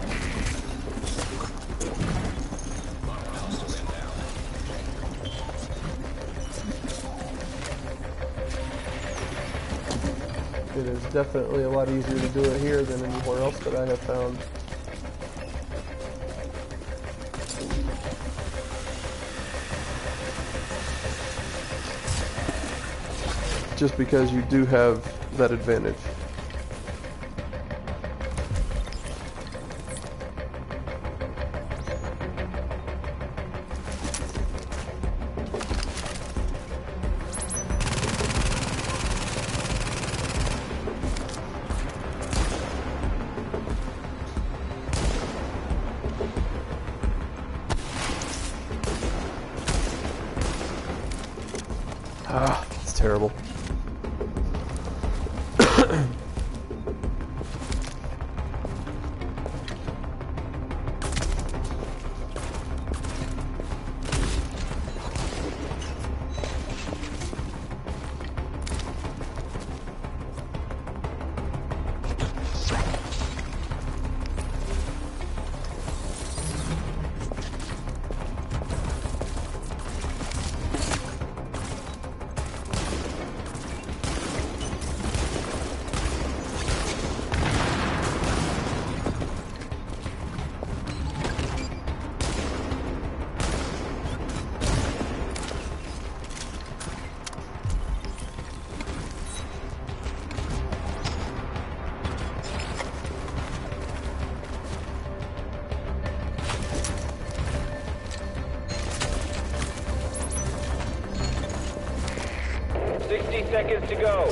It is definitely a lot easier to do it here than anywhere else that I have found. Just because you do have that advantage. Ah, it's terrible. Seconds to go.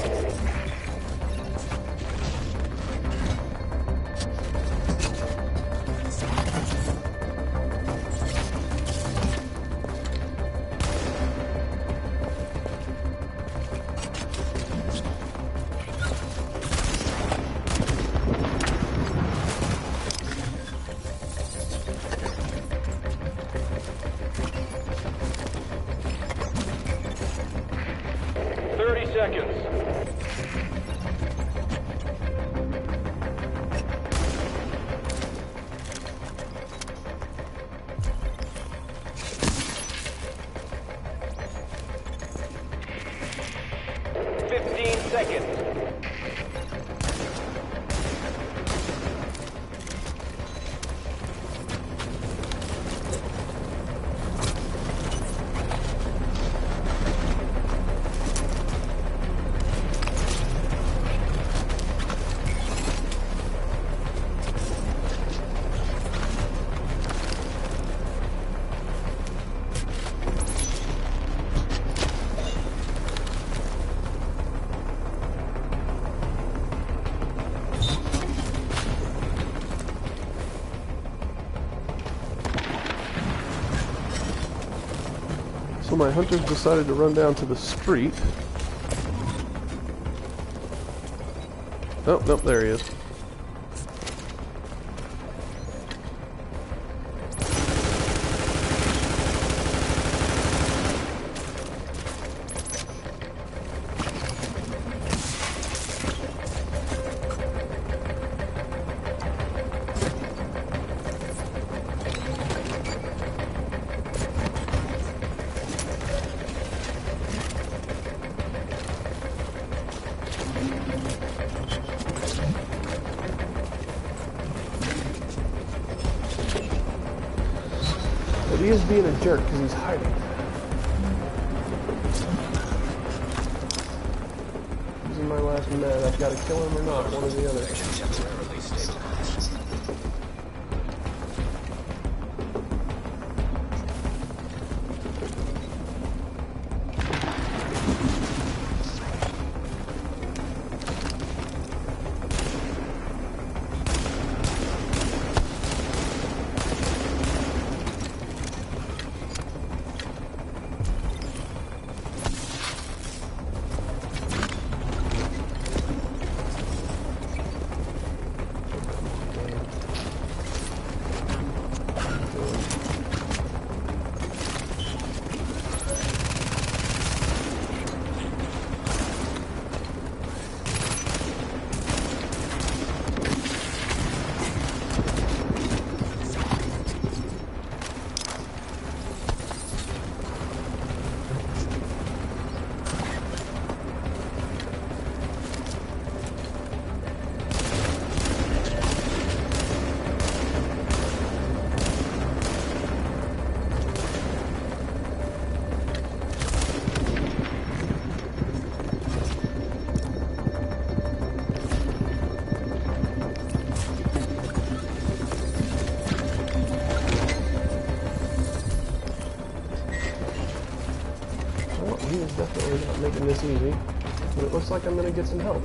Seconds. So my hunters decided to run down to the street. Oh, nope, there he is. But he is being a jerk because he's hiding. Using my last med. I've got to kill him or not, one or the other. Temporarily stabilized. He is definitely not making this easy, but it looks like I'm going to get some help.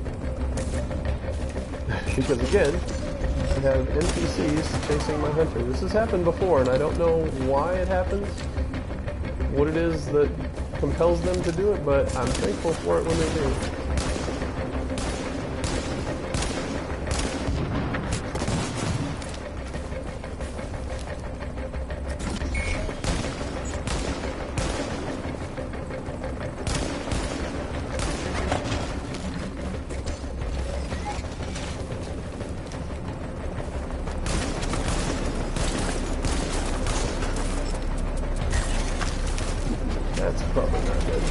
Because again, I have NPCs chasing my hunter. This has happened before, and I don't know why it happens, what it is that compels them to do it, but I'm thankful for it when they do. That's probably not good.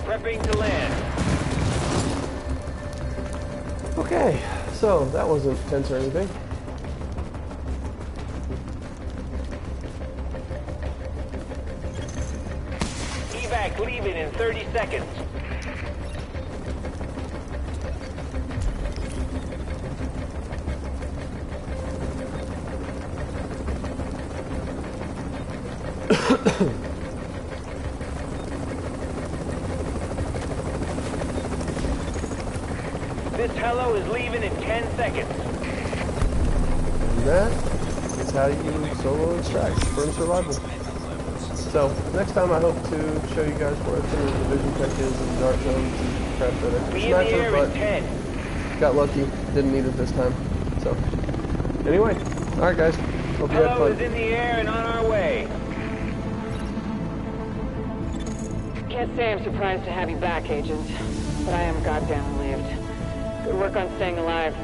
Prepping to land. Okay, so that wasn't tense or anything. back, leaving in 30 seconds. This helo is leaving in 10 seconds. And that is how you solo extract from survival. So, next time I hope to show you guys where some of the division tech is in Dark Zones and crash that extra Be in the smasher, air but in 10. got lucky, didn't need it this time. So, anyway, alright guys, hope you had Helo is fun. in the air and on our way. Can't say I'm surprised to have you back, Agent, but I am goddamn relieved. Good work on staying alive.